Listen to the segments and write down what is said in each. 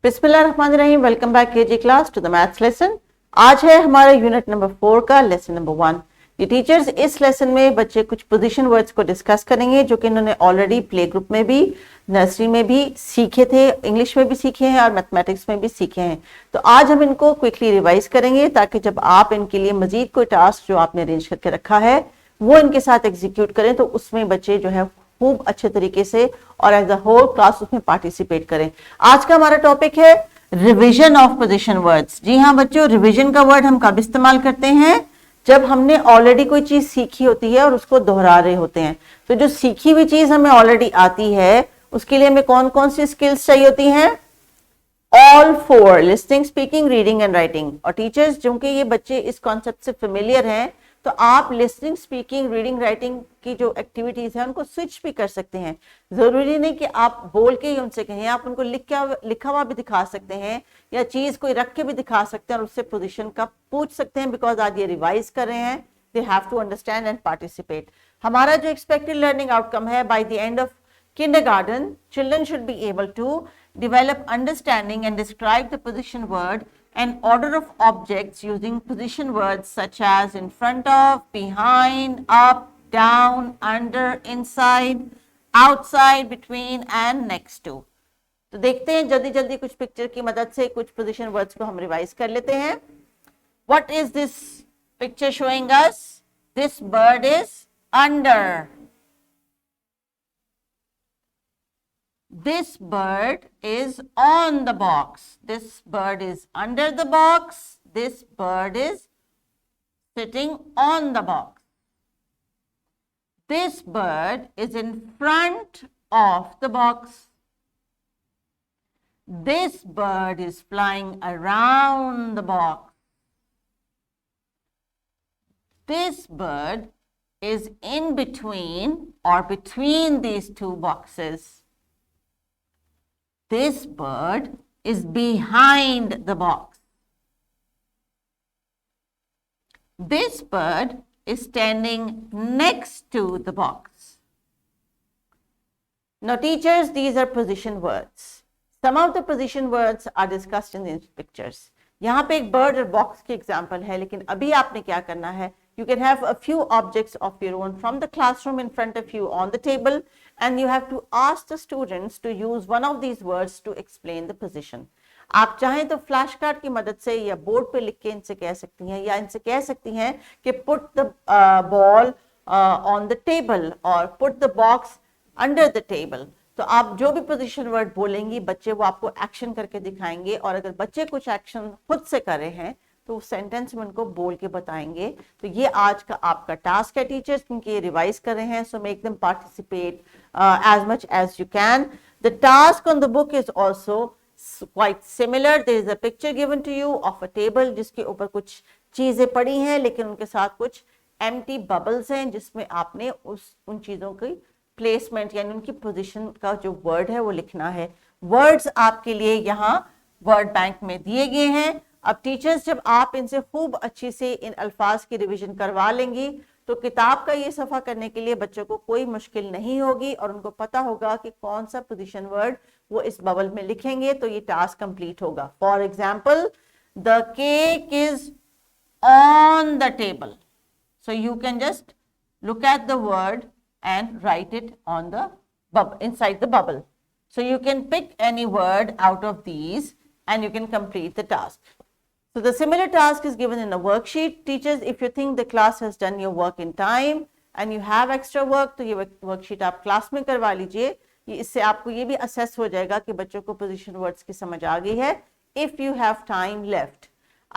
बिस्मिल्लाहिर्रहमानिर्रहीम। Welcome back KG class to the maths lesson. आज है हमारा यूनिट नंबर 4 का लेसन नंबर 1। ये टीचर्स इस लेसन में बच्चे कुछ पोजीशन वर्ड्स को डिस्कस करेंगे जो कि इन्होंने ऑलरेडी प्ले ग्रुप में भी, नर्सरी में भी सीखे थे, इंग्लिश में भी सीखे हैं और मैथमेटिक्स में भी सीखे हैं। तो आज हम इनको क्विकली रिवाइज करेंगे ताकि जब आप इनके लिए मजीद कोई टास्क जो आपने अरेंज करके रखा है वो इनके साथ एग्जीक्यूट करें तो उसमें बच्चे जो है खूब अच्छे तरीके से और एज अ होल क्लास उसमें पार्टिसिपेट करें। आज का हमारा टॉपिक है रिवीजन ऑफ पोजीशन वर्ड्स। जी हाँ बच्चों, रिवीजन का वर्ड हम कब इस्तेमाल करते हैं? जब हमने ऑलरेडी कोई चीज सीखी होती है और उसको दोहरा रहे होते हैं। तो जो सीखी हुई चीज हमें ऑलरेडी आती है उसके लिए हमें कौन कौन सी स्किल्स चाहिए होती हैं? All 4, listening, speaking, reading and writing. और टीचर्स जो कि ये बच्चे इस कॉन्सेप्ट से फेमिलियर हैं तो आप लिसनिंग, स्पीकिंग, रीडिंग, राइटिंग की जो एक्टिविटीज है उनको स्विच भी कर सकते हैं। जरूरी नहीं कि आप बोल के ही उनसे कहें, आप उनको लिखा हुआ भी दिखा सकते हैं या चीज कोई रख के भी दिखा सकते हैं और उससे पोजीशन का पूछ सकते हैं। बिकॉज आज ये रिवाइज कर रहे हैं, they have to understand and participate. हमारा जो एक्सपेक्टेड लर्निंग आउटकम है, by the end of kindergarten, children should be able to develop understanding and describe the position word and order of objects using position words such as in front of, behind, up, down, under, inside, outside, between and next to। तो देखते हैं जल्दी जल्दी कुछ picture की मदद से कुछ पोजीशन वर्ड्स को हम रिवाइज कर लेते हैं। What is this picture showing us? This bird is under. This bird is on the box. This bird is under the box. This bird is sitting on the box. This bird is in front of the box. This bird is flying around the box. This bird is in between or between these two boxes. This bird is behind the box. This bird is standing next to the box. Now teachers, these are position words. Some of the position words are discussed in these pictures. यहाँ पे एक bird और box की example है, लेकिन अभी आपने क्या करना है? You can have a few objects of your own from the classroom in front of you on the table and you have to ask the students to use one of these words to explain the position. आप चाहें तो flash card की मदद से या board पे लिख के इनसे कह सकती हैं या इनसे कह सकती हैं कि put the ball on the table or put the box under the table। तो आप जो भी पोजीशन वर्ड बोलेंगी बच्चे वो आपको एक्शन करके दिखाएंगे और अगर बच्चे कुछ एक्शन खुद से कर रहे हैं तो सेंटेंस में उनको बोल के बताएंगे। तो ये आज का आपका टास्क है टीचर्स, क्योंकि ये रिवाइज कर रहे हैं। So make them participate as much as you can. The task on the book is also quite similar. There is a picture given to you of a table जिसके ऊपर कुछ चीजें पड़ी हैं लेकिन उनके साथ कुछ empty bubbles हैं जिसमें आपने उन चीजों की प्लेसमेंट यानी उनकी पोजीशन का जो वर्ड है वो लिखना है। वर्ड्स आपके लिए यहाँ वर्ड बैंक में दिए गए हैं। अब टीचर्स जब आप इनसे खूब अच्छी से इन अल्फाज की रिवीजन करवा लेंगी तो किताब का ये सफ़ा करने के लिए बच्चों को कोई मुश्किल नहीं होगी और उनको पता होगा कि कौन सा पोजीशन वर्ड वो इस बबल में लिखेंगे तो ये टास्क कंप्लीट होगा। For example, the cake is on the table, so you can just look at the word and write it on the bubble, inside the bubble. So you can pick any word out of these and you can complete the task. So the similar task is given in a worksheet. Teachers, if you think the class has done your work in time and you have extra work, तो ये worksheet आप class में करवा लीजिए। इससे आपको ये भी assess हो जाएगा कि बच्चों को position words की समझ आ गई है। If you have time left.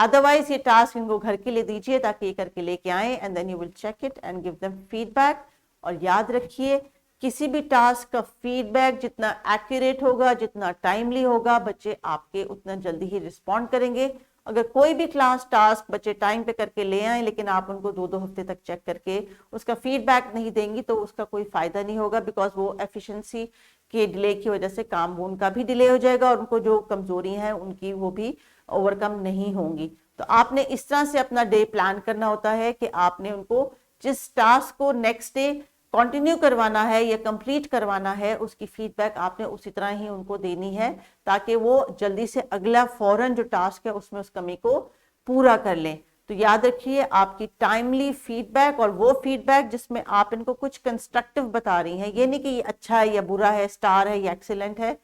Otherwise ये task इनको घर के लिए दीजिए ताकि ये करके लेके आए and then you will check it and give them feedback। और याद रखिए किसी भी टास्क का फीडबैक जितना एक्यूरेट होगा, जितना टाइमली होगा, बच्चे आपके उतना जल्दी ही रिस्पॉन्ड करेंगे। अगर कोई भी क्लास टास्क बच्चे टाइम पे करके ले आए लेकिन आप उनको 2-2 हफ्ते तक चेक करके उसका फीडबैक नहीं देंगी तो उसका कोई फायदा नहीं होगा। बिकॉज वो एफिशिएंसी के डिले की वजह से काम उनका भी डिले हो जाएगा और उनको जो कमजोरी है उनकी वो भी ओवरकम नहीं होंगी। तो आपने इस तरह से अपना डे प्लान करना होता है कि आपने उनको जिस टास्क को नेक्स्ट डे कंटिन्यू करवाना है या कंप्लीट करवाना है, उसकी फीडबैक आपने उसी तरह ही उनको देनी है, ताकि वो जल्दी से अगला फौरन जो टास्क है उसमें उस कमी को पूरा कर लें। तो याद रखिए, आपकी टाइमली फीडबैक और वो फीडबैक जिसमें आप इनको कुछ कंस्ट्रक्टिव बता रही हैं, ये नहीं कि ये अच्छा है या बुरा है, स्टार है या एक्सीलेंट है,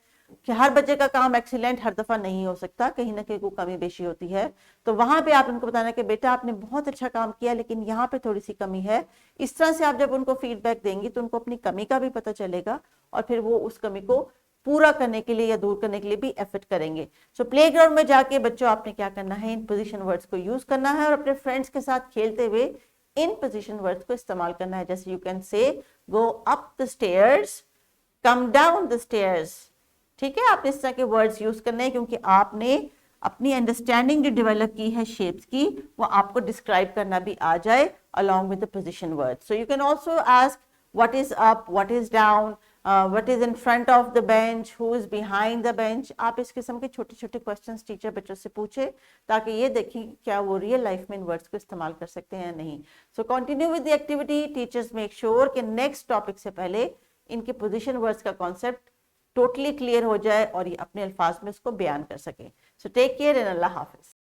कि हर बच्चे का काम एक्सीलेंट हर दफा नहीं हो सकता, कहीं ना कहीं कोई कमी बेशी होती है। तो वहां पे आप उनको बताना कि बेटा आपने बहुत अच्छा काम किया लेकिन यहाँ पे थोड़ी सी कमी है। इस तरह से आप जब उनको फीडबैक देंगी तो उनको अपनी कमी का भी पता चलेगा और फिर वो उस कमी को पूरा करने के लिए या दूर करने के लिए भी एफर्ट करेंगे। सो प्लेग्राउंड में जाके बच्चों आपने क्या करना है, इन पोजीशन वर्ड्स को यूज करना है और अपने फ्रेंड्स के साथ खेलते हुए इन पोजीशन वर्ड्स को इस्तेमाल करना है। जैसे you can say go up the stairs, come down the stairs. ठीक है, आपने इस तरह के वर्ड्स यूज करने हैं क्योंकि आपने अपनी अंडरस्टैंडिंग जो डेवलप की है शेप्स की, वो आपको डिस्क्राइब करना भी आ जाए along with the position words. So you can also ask what is up, what is down, what is in front of the bench, who is behind the bench. आप इस किस्म के छोटे छोटे क्वेश्चंस टीचर बच्चों से पूछे ताकि ये देखें कि क्या वो रियल लाइफ में इन वर्ड्स को इस्तेमाल कर सकते हैं या नहीं। So continue with the activity. Teachers make sure कि नेक्स्ट टॉपिक से पहले इनके पोजिशन वर्ड्स का कॉन्सेप्ट टोटली क्लियर हो जाए और ये अपने अल्फाज में इसको बयान कर सके। सो टेक केयर एंड अल्लाह हाफिज।